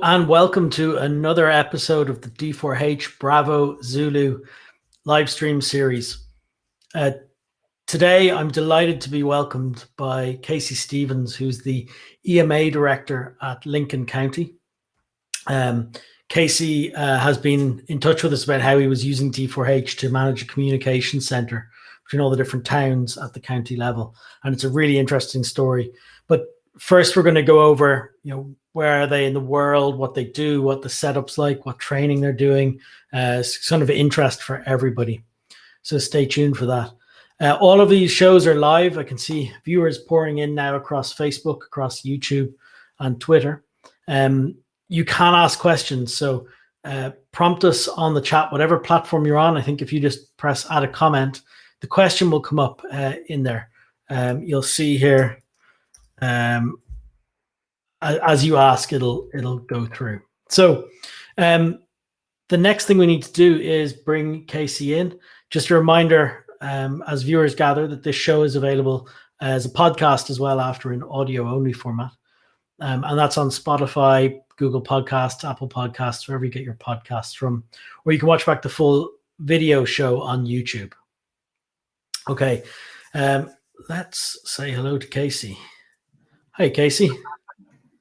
And welcome to another episode of the D4H Bravo Zulu live stream series. Today, I'm delighted to be welcomed by Casey Stevens, who's the EMA Director at Lincoln County. Casey has been in touch with us about how he was using D4H to manage a communication centre between all the different towns at the county level. And it's a really interesting story. But first, we're going to go over, where are they in the world, what they do, what the setup's like, what training they're doing. It's kind of interest for everybody. So stay tuned for that. All of these shows are live. I can see viewers pouring in now across Facebook, across YouTube and Twitter. You can ask questions. So prompt us on the chat, whatever platform you're on. I think if you just press add a comment, the question will come up in there. You'll see here, as you ask, it'll go through. So the next thing we need to do is bring Casey in. Just a reminder, as viewers gather, that this show is available as a podcast as well after in audio only format. And that's on Spotify, Google Podcasts, Apple Podcasts, wherever you get your podcasts from, or you can watch back the full video show on YouTube. Okay, let's say hello to Casey. Hi, Casey.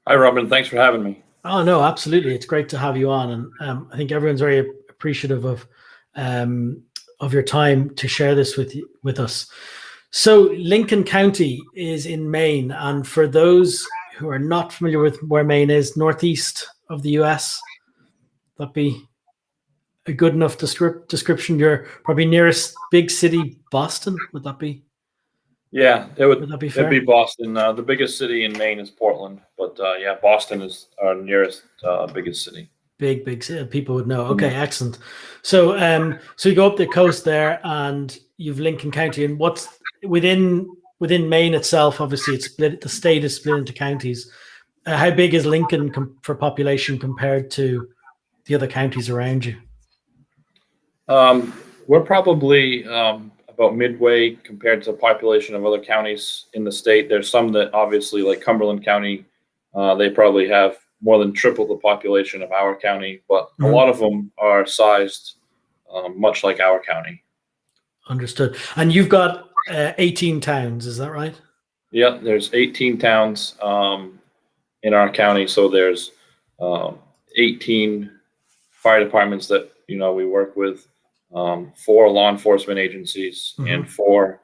Hi, Robin. Thanks for having me. Oh, no, absolutely. It's great to have you on. And I think everyone's very appreciative of your time to share this with us. So Lincoln County is in Maine. And for those who are not familiar with where Maine is, northeast of the US, that'd be a good enough description. You're probably nearest big city, Boston. Would that be? Yeah, would that be fair? It'd be Boston. The biggest city in Maine is Portland, but yeah, Boston is our nearest biggest city. Big city. People would know. Okay, excellent. So, so you go up the coast there, and you've Lincoln County, and what's within Maine itself? Obviously, it's split. The state is split into counties. How big is Lincoln for population compared to the other counties around you? We're probably about midway compared to the population of other counties in the state. There's some that obviously, like Cumberland County, they probably have more than triple the population of our county, but a lot of them are sized much like our county. Understood. And you've got 18 towns, is that right? Yeah, there's 18 towns in our county. So there's 18 fire departments that, we work with, 4 law enforcement agencies and 4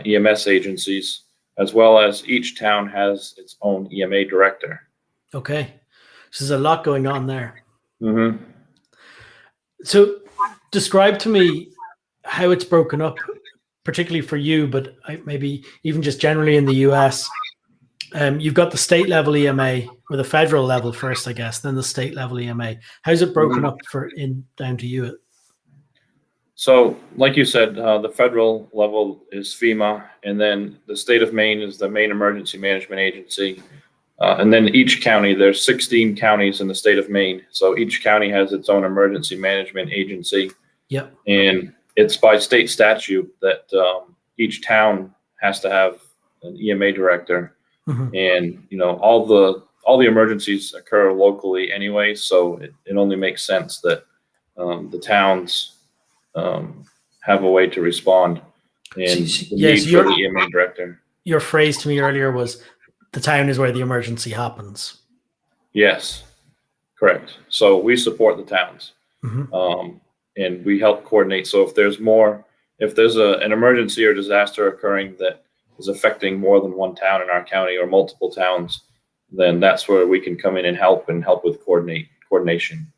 EMS agencies, as well as each town has its own EMA director. Okay. So there's a lot going on there. So describe to me how it's broken up, particularly for you, but maybe even just generally in the US. You've got the state level EMA, or the federal level first, I guess, then the state level EMA. How's it broken up down to you? So, like you said, the federal level is FEMA, and then the state of Maine is the Maine Emergency Management Agency. And then each county, there's 16 counties in the state of Maine. So each county has its own emergency management agency. Yep. And it's by state statute that each town has to have an EMA director. And, all the emergencies occur locally anyway. So it only makes sense that the towns have a way to respond, and yes, for the EMA director. Your phrase to me earlier was, the town is where the emergency happens. Yes, correct. So we support the towns, and we help coordinate. So if there's an emergency or disaster occurring that is affecting more than one town in our county or multiple towns, then that's where we can come in and help with coordination.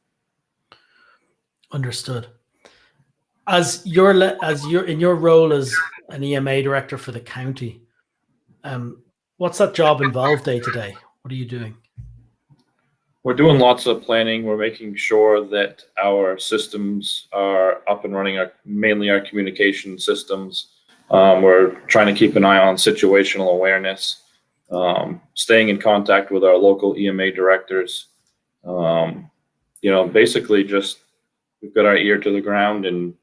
Understood. As you're in your role as an EMA director for the county, what's that job involved day to day? What are you doing? We're doing lots of planning. We're making sure that our systems are up and running, mainly our communication systems. We're trying to keep an eye on situational awareness, staying in contact with our local EMA directors. Basically just we've got our ear to the ground and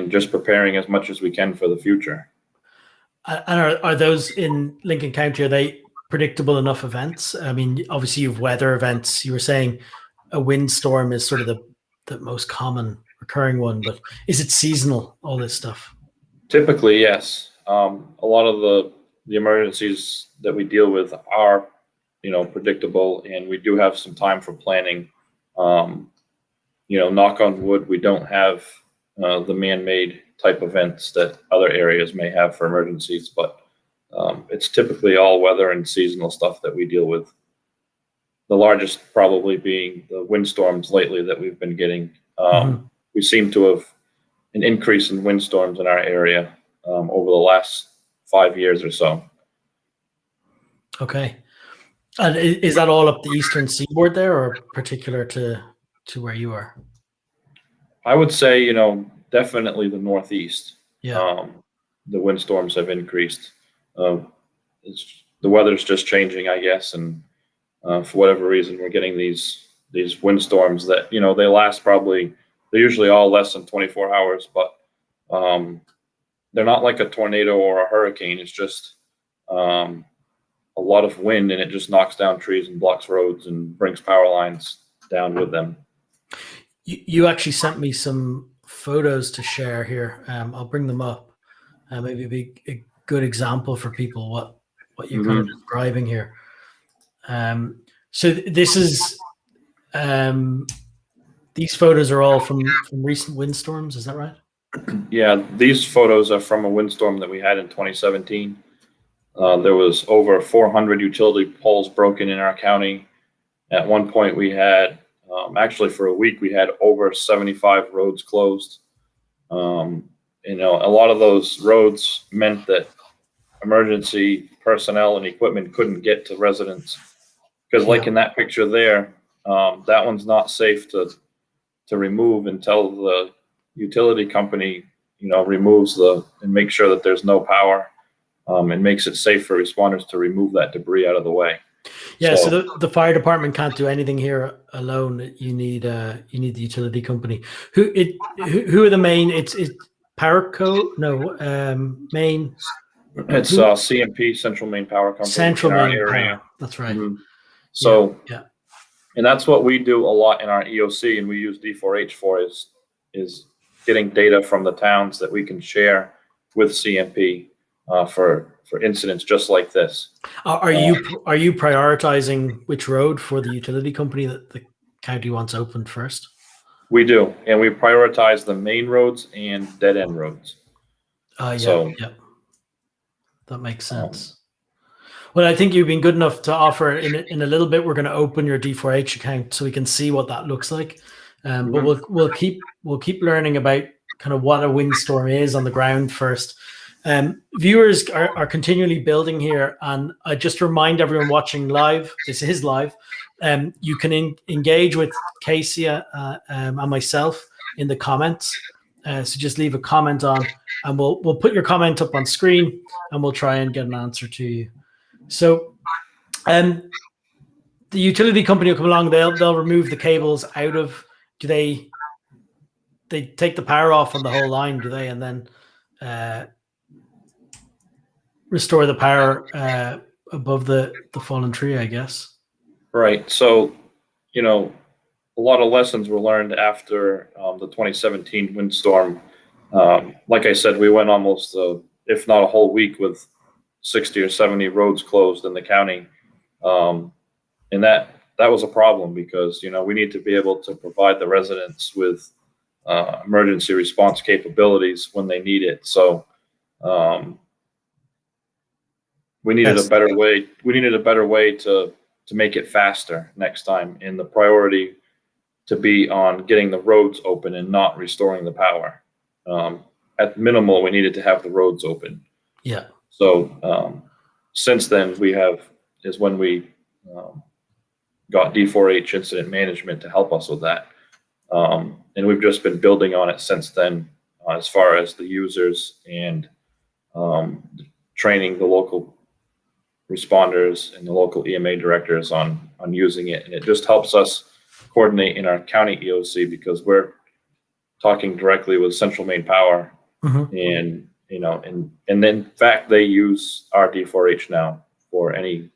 just preparing as much as we can for the future. And are those in Lincoln County, are they predictable enough events? I mean, obviously you've weather events. You were saying a windstorm is sort of the most common recurring one, but is it seasonal, all this stuff? Typically, yes. A lot of the emergencies that we deal with are, predictable, and we do have some time for planning. Knock on wood, we don't have the man-made type events that other areas may have for emergencies, but it's typically all weather and seasonal stuff that we deal with. The largest probably being the windstorms lately that we've been getting. We seem to have an increase in windstorms in our area over the last 5 years or so. Okay. And is that all up the eastern seaboard there, or particular to where you are? I would say, definitely the Northeast. Yeah. The windstorms have increased. The weather's just changing, I guess, and for whatever reason, we're getting these windstorms that, they last probably, they're usually all less than 24 hours, but they're not like a tornado or a hurricane. It's just a lot of wind, and it just knocks down trees and blocks roads and brings power lines down with them. You actually sent me some photos to share here. I'll bring them up. Maybe be a good example for people what you're kind of describing here. So this is these photos are all from recent windstorms. Is that right? Yeah, these photos are from a windstorm that we had in 2017. There was over 400 utility poles broken in our county. At one point, we had actually for a week we had over 75 roads closed. A lot of those roads meant that emergency personnel and equipment couldn't get to residents, because like in that picture there, that one's not safe to remove until the utility company removes and makes sure that there's no power, and makes it safe for responders to remove that debris out of the way. Yeah, so the fire department can't do anything here alone. You need the utility company. Who are the main? It's Powerco? No, Maine. It's CMP, Central Maine Power Company. Central Maine Power. That's right. So yeah, and that's what we do a lot in our EOC, and we use D4H for is getting data from the towns that we can share with CMP for incidents just like this. Are you prioritizing which road for the utility company that the county wants opened first? We do, and we prioritize the main roads and dead end roads. Yeah, that makes sense. Well, I think you've been good enough to offer in a little bit. We're going to open your D4H account so we can see what that looks like. But we'll keep learning about kind of what a windstorm is on the ground first. Viewers are continually building here, and I just remind everyone watching live, this is live, you can engage with Casey and myself in the comments. So just leave a comment on, and we'll put your comment up on screen, and we'll try and get an answer to you. So the utility company will come along, they'll remove the cables out of, do they take the power off on the whole line, do they, and then restore the power above the fallen tree, I guess? Right. So, a lot of lessons were learned after the 2017 windstorm. Like I said, we went almost, if not a whole week, with 60 or 70 roads closed in the county. And that was a problem because, we need to be able to provide the residents with emergency response capabilities when they need it. So we needed a better way. We needed a better way to make it faster next time. And the priority to be on getting the roads open and not restoring the power. At minimal, we needed to have the roads open. Yeah. So since then, is when we got D4H Incident Management to help us with that. And we've just been building on it since then, as far as the users and training the local responders and the local EMA directors on using it. And it just helps us coordinate in our county EOC because we're talking directly with Central Maine Power. And then in fact they use our D4H now for any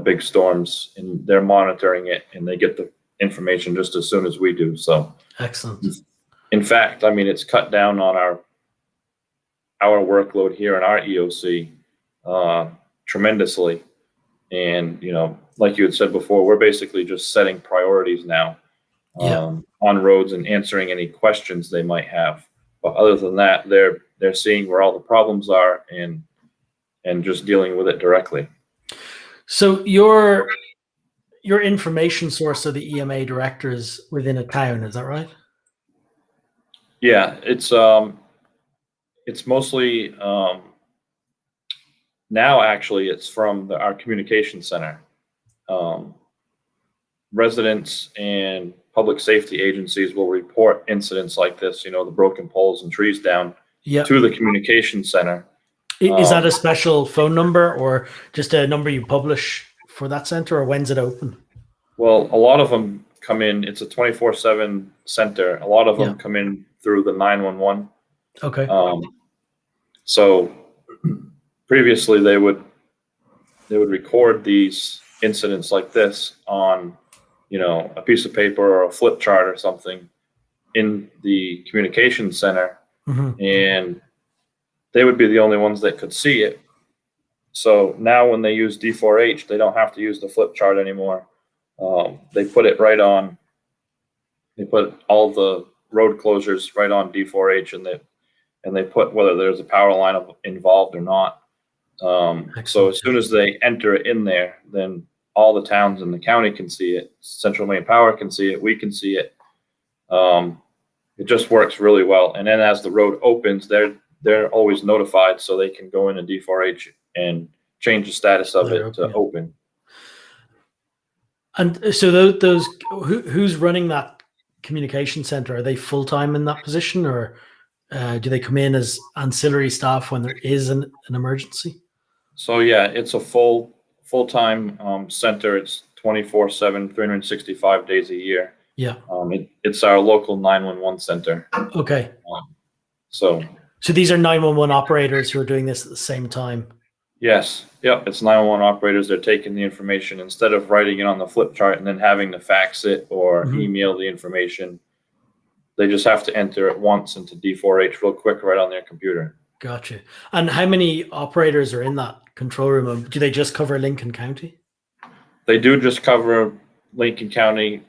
big storms, and they're monitoring it, and they get the information just as soon as we do. So excellent. in fact, I mean, it's cut down on our workload here in our EOC tremendously. And, you know, like you had said before, we're basically just setting priorities now on roads and answering any questions they might have. But other than that, they're seeing where all the problems are and just dealing with it directly. So your information source are the EMA directors within a town, is that right? Yeah, it's mostly now actually it's from our communication center. Residents and public safety agencies will report incidents like this, you know, the broken poles and trees down to the communication center. Is that a special phone number or just a number you publish for that center, or when's it open? Well, a lot of them come in, it's a 24/7 center. A lot of them come in through the 911. Okay. So previously they would record these incidents like this on, you know, a piece of paper or a flip chart or something in the communication center, and they would be the only ones that could see it. So now when they use D4H, they don't have to use the flip chart anymore. They put it right on. They put all the road closures right on D4H, and they put whether there's a power line involved or not. So as soon as they enter it in there, then all the towns in the county can see it. Central Maine Power can see it. We can see it. It just works really well. And then as the road opens, they're always notified, so they can go in D4H and change the status of it to open. And so those who's running that communication center? Are they full time in that position, or do they come in as ancillary staff when there is an emergency? So yeah, it's a full-time center. It's 24/7, 365 days a year. Yeah. It's our local 911 center. Okay. So these are 911 operators who are doing this at the same time. Yes. Yep. It's 911 operators. They're taking the information instead of writing it on the flip chart and then having to fax it or email the information. They just have to enter it once into D4H real quick right on their computer. Gotcha. And how many operators are in that control room? Do they just cover Lincoln County? They do just cover Lincoln County.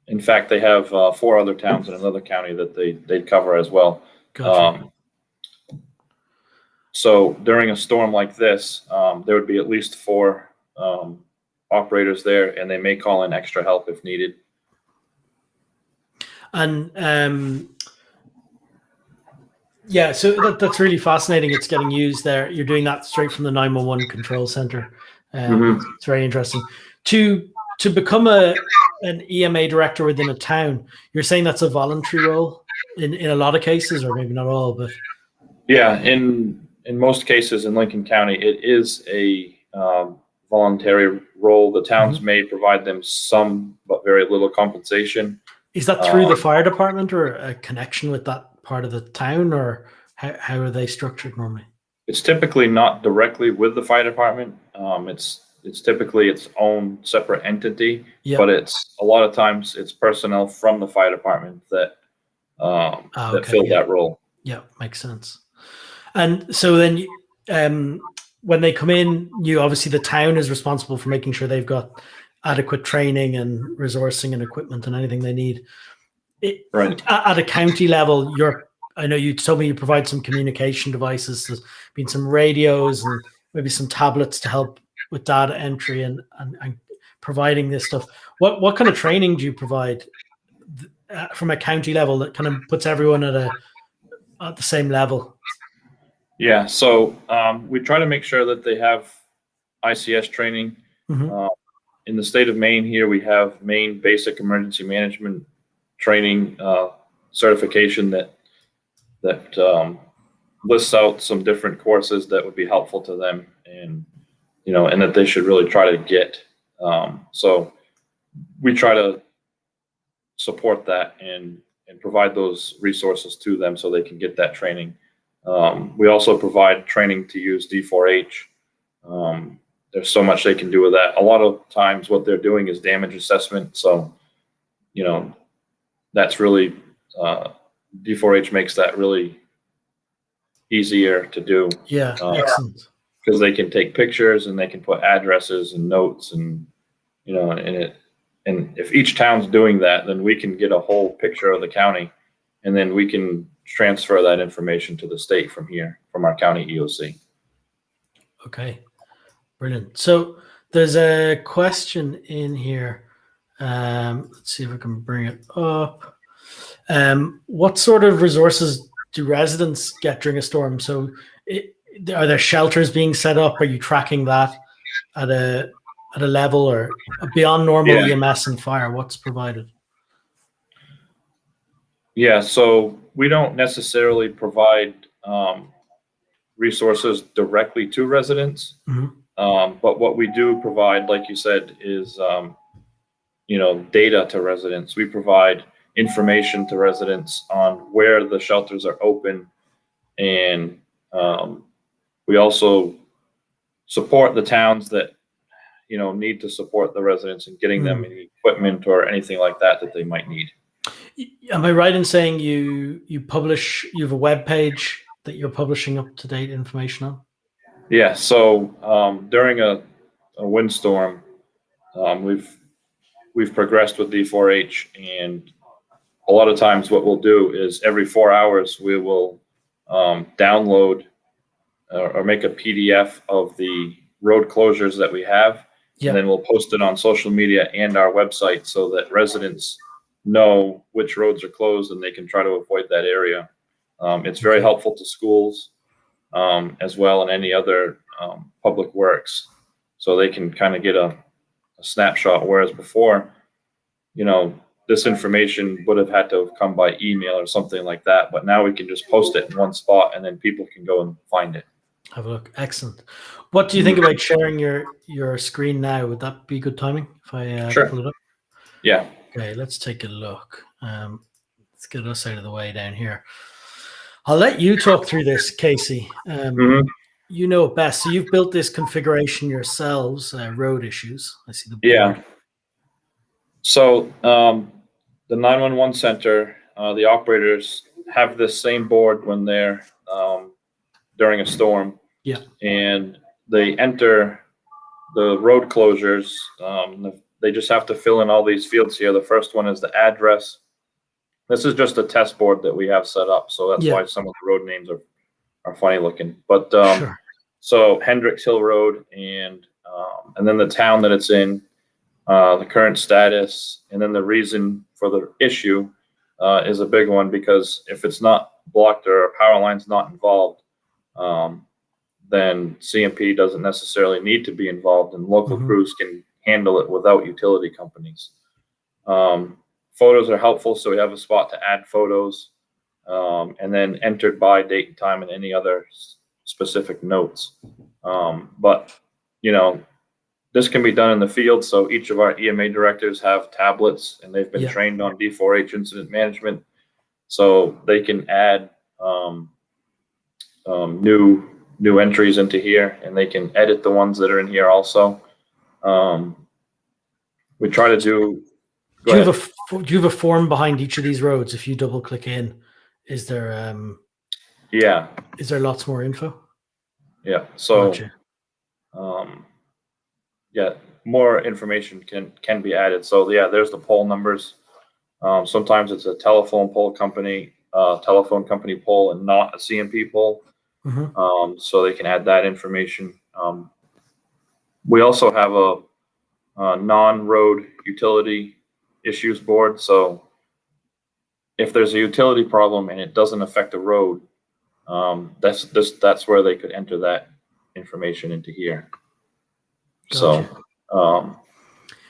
In fact, they have 4 other towns in another county that they cover as well. Gotcha. So during a storm like this, there would be at least 4 operators there, and they may call in extra help if needed. And yeah, so that's really fascinating. It's getting used there. You're doing that straight from the 911 control center. It's very interesting. To become an EMA director within a town, you're saying that's a voluntary role in a lot of cases, or maybe not all, but yeah, in most cases in Lincoln County, it is a voluntary role. The towns may provide them some, but very little compensation. Is that through the fire department or a connection with that part of the town, or how are they structured normally? It's typically not directly with the fire department. It's typically its own separate entity, but it's a lot of times it's personnel from the fire department that fill that role. Yeah, makes sense. And so then when they come in, obviously the town is responsible for making sure they've got adequate training and resourcing and equipment and anything they need. Right. At a county level, I know you told me you provide some communication devices. There's been some radios and maybe some tablets to help with data entry and providing this stuff. What kind of training do you provide from a county level that kind of puts everyone at the same level? Yeah, so we try to make sure that they have ICS training. In the state of Maine here, we have Maine Basic Emergency Management Training certification that lists out some different courses that would be helpful to them, and that they should really try to get. So we try to support that and provide those resources to them so they can get that training. We also provide training to use D4H. there's so much they can do with that. A lot of times what they're doing is damage assessment. So, that's really, D4H makes that really easier to do. Yeah, excellent. Because they can take pictures and they can put addresses and notes and, and if each town's doing that, then we can get a whole picture of the county, and then we can transfer that information to the state from here, from our county EOC. Okay, brilliant. So there's a question in here. Let's see if I can bring it up. What sort of resources do residents get during a storm? So are there shelters being set up? Are you tracking that at a level or beyond normal EMS and fire? What's provided? Yeah, so we don't necessarily provide resources directly to residents, but what we do provide, like you said, is data to residents. We provide information to residents on where the shelters are open, and we also support the towns that need to support the residents in getting them any equipment or anything like that they might need. Am I right in saying you have a web page that you're publishing up-to-date information on? Yeah, so during a windstorm, we've progressed with D4H, and a lot of times what we'll do is every 4 hours we will download or make a PDF of the road closures that we have, and then we'll post it on social media and our website so that residents know which roads are closed and they can try to avoid that area. It's very helpful to schools as well, and any other public works, so they can kind of get a snapshot, whereas before, this information would have had to have come by email or something like that, but now we can just post it in one spot and then people can go and find it. Have a look. Excellent. What do you think about sharing your screen now? Would that be good timing if I pull it up? Yeah. Okay, let's take a look. Let's get us out of the way down here. I'll let you talk through this, Casey. You know it best. So you've built this configuration yourselves, road issues. I see the board. Yeah. So the 911 center, the operators have this same board when they're during a storm. Yeah. And they enter the road closures. They just have to fill in all these fields here. The first one is the address. This is just a test board that we have set up, so that's why some of the road names are funny looking. But so Hendricks Hill Road, and then the town that it's in, the current status, and then the reason for the issue is a big one, because if it's not blocked or a power line's not involved, then CMP doesn't necessarily need to be involved, and local crews can handle it without utility companies. Photos are helpful, so we have a spot to add photos, and then entered by date and time and any other specific notes. But this can be done in the field, so each of our EMA directors have tablets, and they've been trained on D4H incident management, so they can add new entries into here, and they can edit the ones that are in here also. We try to do. Do you have a form behind each of these roads? If you double click in, is there is there lots more info? Yeah. So Gotcha. more information can be added. So there's the pole numbers. Sometimes it's a telephone company pole and not a CMP pole. So they can add that information. We also have a non-road utility issues board. So if there's a utility problem and it doesn't affect a road, that's where they could enter that information into here. Gotcha.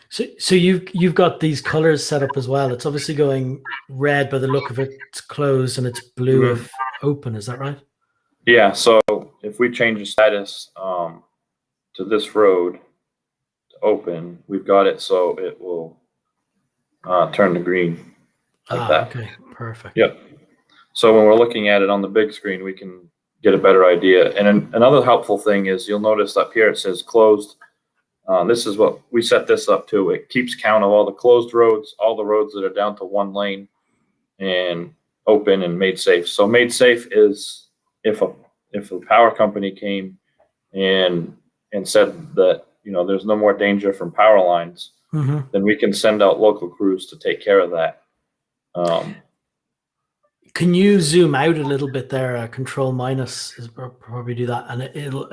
So you've got these colors set up as well. It's obviously going red by the look of it. It's closed, and it's blue if open. Is that right? Yeah. So if we change the status to this road to open, we've got it so it will turn to green like that. Okay, perfect. Yep. So when we're looking at it on the big screen, we can get a better idea. And another helpful thing is you'll notice up here it says closed This is what we set this up to. It keeps count of all the closed roads, all the roads that are down to one lane, and open and made safe. So made safe is if a power company came and said that, you know, there's no more danger from power lines, then we can send out local crews to take care of that. Can you zoom out a little bit there? Control minus is probably do that, and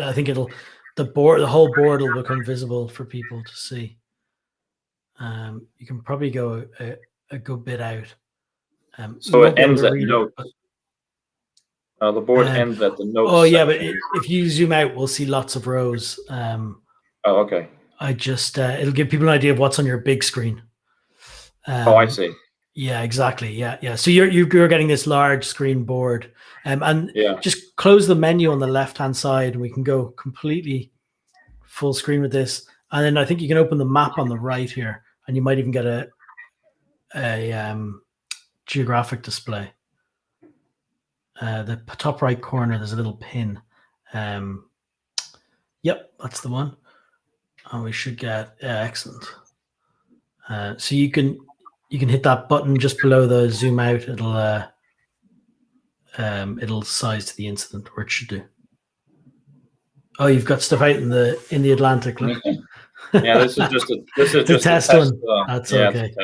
I think the whole board will become visible for people to see. You can probably go a good bit out. So it ends at notes. The board ends at the notes. Oh yeah, section. But if you zoom out, we'll see lots of rows. Oh, okay. I just it'll give people an idea of what's on your big screen. Oh, I see. Yeah, exactly. Yeah. So you're getting this large screen board, and yeah. Just close the menu on the left hand side, and we can go completely full screen with this. And then I think you can open the map on the right here, and you might even get a geographic display. The top right corner, there's a little pin. Yep, that's the one. And we should get excellent. So you can hit that button just below the zoom out. It'll size to the incident, or it should do. Oh, you've got stuff out in the Atlantic. Look. Yeah, this is just a test one. That's okay.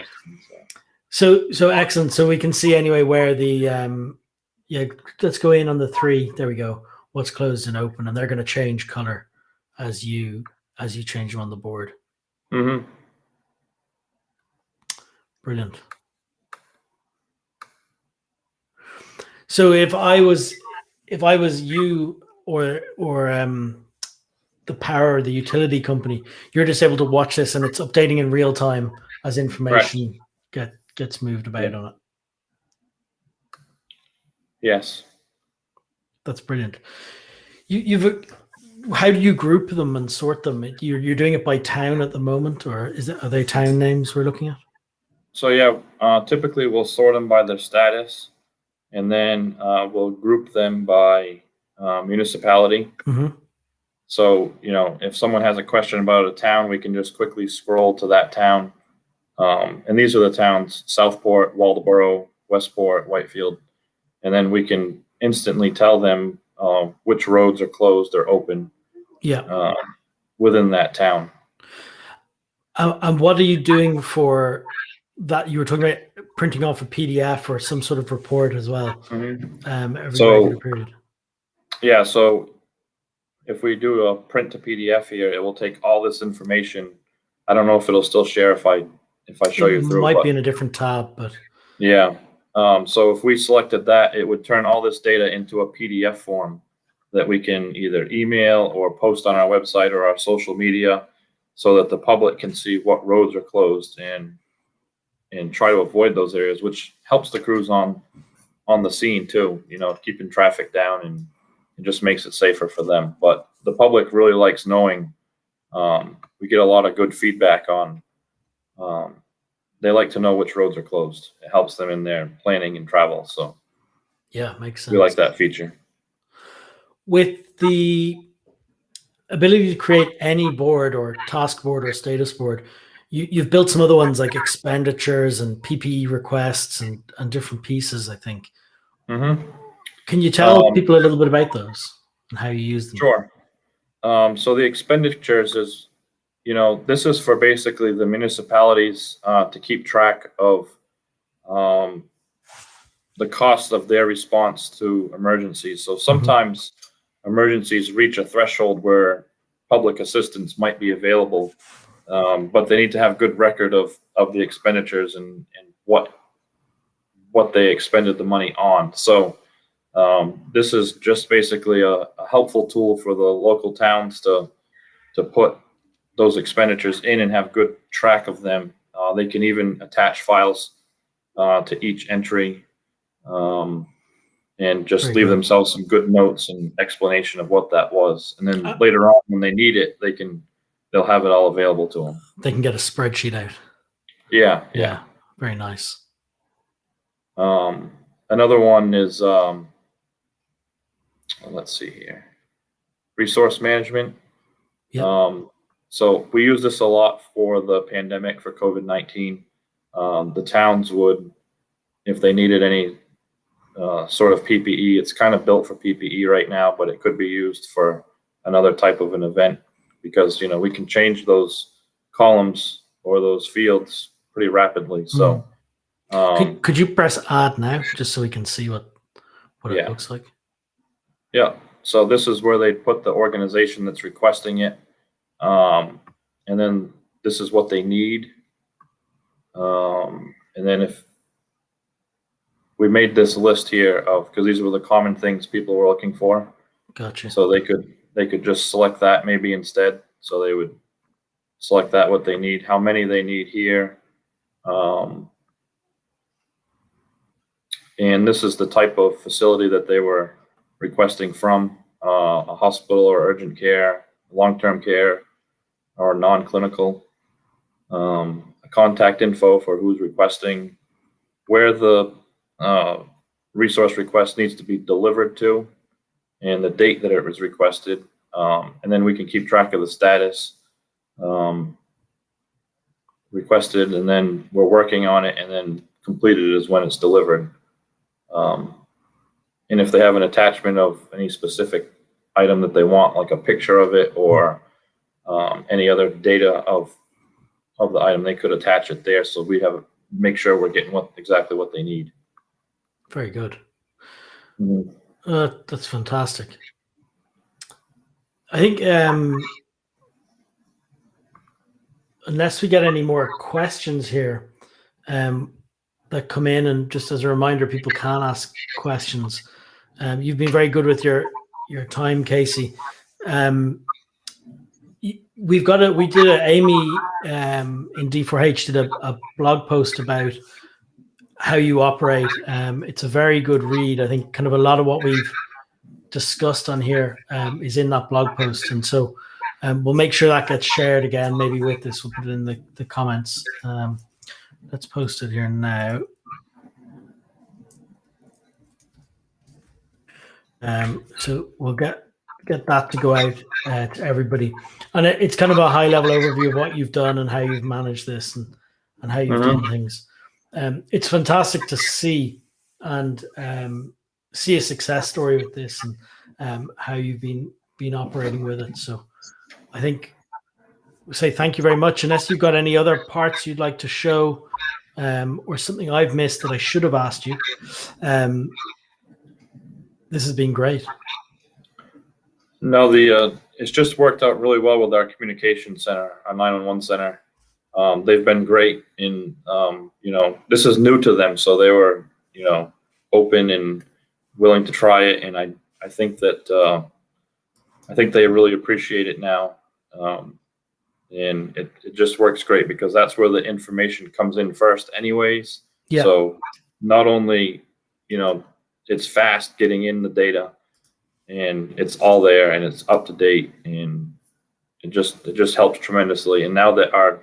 So excellent. So we can see anyway where the let's go in on the 3. There we go. What's closed and open, and they're going to change color as you change them on the board. Brilliant. So if I was you or the utility company, you're just able to watch this, and it's updating in real time as information gets moved about on it. Yes, that's brilliant. How do you group them and sort them? You're doing it by town at the moment, or are they town names we're looking at? So yeah, typically we'll sort them by their status, and then we'll group them by municipality. So, you know, if someone has a question about a town, we can just quickly scroll to that town. And these are the towns: Southport, Waldoboro, Westport, Whitefield. And then we can instantly tell them which roads are closed or open within that town. And what are you doing for that? You were talking about printing off a PDF or some sort of report as well. Every regular period. Yeah, so if we do a print to PDF here, it will take all this information. I don't know if it'll still share if I show you through. It might be in a different tab, but yeah. So if we selected that, it would turn all this data into a PDF form that we can either email or post on our website or our social media, so that the public can see what roads are closed and try to avoid those areas, which helps the crews on the scene too, you know, keeping traffic down, and it just makes it safer for them. But the public really likes knowing. We get a lot of good feedback on. They like to know which roads are closed. It helps them in their planning and travel. So yeah, makes sense. We like that feature. With the ability to create any board or task board or status board, you've built some other ones like expenditures and PPE requests and different pieces, I think. Can you tell people a little bit about those and how you use them? Sure. So the expenditures is, you know, this is for basically the municipalities to keep track of the cost of their response to emergencies. So sometimes emergencies reach a threshold where public assistance might be available, but they need to have good record of the expenditures and what they expended the money on. So this is just basically a helpful tool for the local towns to put those expenditures in and have good track of them. They can even attach files to each entry and just leave themselves some good notes and explanation of what that was. And then later on, when they need it, they'll have it all available to them. They can get a spreadsheet out. Yeah. Very nice. Another one is, let's see here, resource management. So we use this a lot for the pandemic for COVID-19. The towns would, if they needed any sort of PPE, it's kind of built for PPE right now, but it could be used for another type of an event because, we can change those columns or those fields pretty rapidly. So could you press add now just so we can see what Yeah. it looks like? Yeah. So this is where they put the organization that's requesting it. And then this is what they need. And then if we made this list here because these were the common things people were looking for. Gotcha. So they could just select that maybe instead. So they would select that, what they need, how many they need here. And this is the type of facility that they were requesting from, a hospital or urgent care, long-term care, or non-clinical. Contact info for who's requesting, where the resource request needs to be delivered to, and the date that it was requested. And then we can keep track of the status. Requested, and then we're working on it, and then completed is when it's delivered. And if they have an attachment of any specific item that they want, like a picture of it or any other data of the item, they could attach it there. So we make sure we're getting exactly what they need. Very good. Mm-hmm. That's fantastic. I think unless we get any more questions here that come in, and just as a reminder, people can ask questions. You've been very good with your time, Casey. We did Amy in D4H did a blog post about how you operate. It's a very good read. I think kind of a lot of what we've discussed on here is in that blog post, and so we'll make sure that gets shared again, maybe with this. We'll put it in the comments. Let's post it here now. So we'll get that to go out to everybody, and it's kind of a high level overview of what you've done and how you've managed this and how you've done things. It's fantastic to see and see a success story with this and how you've been operating with it. So I think we say thank you very much. Unless you've got any other parts you'd like to show or something I've missed that I should have asked you. This has been great. No, it's just worked out really well with our communication center, our 911 center. They've been great in, this is new to them. So they were, open and willing to try it. And I think that, I think they really appreciate it now. And it just works great because that's where the information comes in first anyways. Yeah. So not only, it's fast getting in the data and it's all there and it's up to date, and it just helps tremendously. And now that our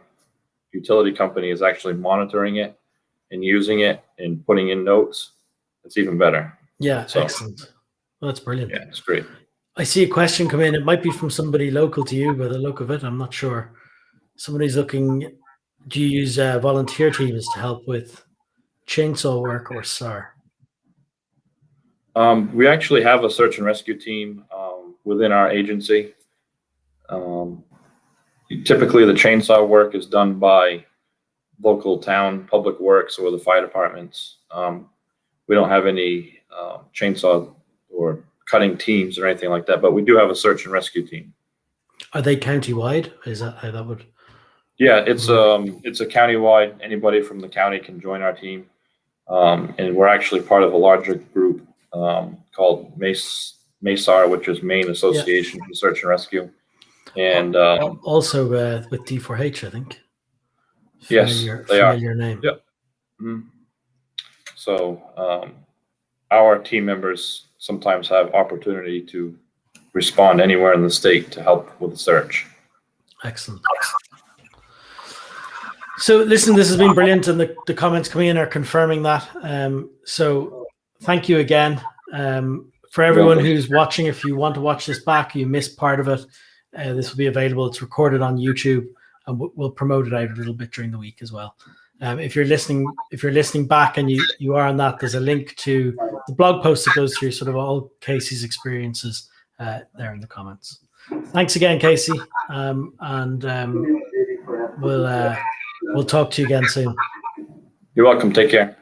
utility company is actually monitoring it and using it and putting in notes, it's even better. Yeah, so, excellent. Well, that's brilliant. Yeah, it's great. I see a question come in. It might be from somebody local to you by the look of it. I'm not sure. Somebody's looking, do you use volunteer teams to help with chainsaw work or SAR? We actually have a search and rescue team within our agency. Typically, the chainsaw work is done by local town public works or the fire departments. We don't have any chainsaw or cutting teams or anything like that, but we do have a search and rescue team. Are they countywide? Is that how that would? Yeah, it's a countywide. Anybody from the county can join our team, and we're actually part of a larger group called MASAR, which is Maine Association for Search and Rescue, and also with D4H, I think. Yes, they are. Familiar name. Yep. Mm-hmm. So our team members sometimes have opportunity to respond anywhere in the state to help with the search. Excellent. So listen, this has been brilliant, and the comments coming in are confirming that. So thank you again. For everyone who's watching, if you want to watch this back, you missed part of it, this will be available. It's recorded on YouTube, and we'll promote it out a little bit during the week as well. If you're listening back and you are on that, there's a link to the blog post that goes through sort of all Casey's experiences there in the comments. Thanks again, Casey, and we'll talk to you again soon. You're welcome. Take care.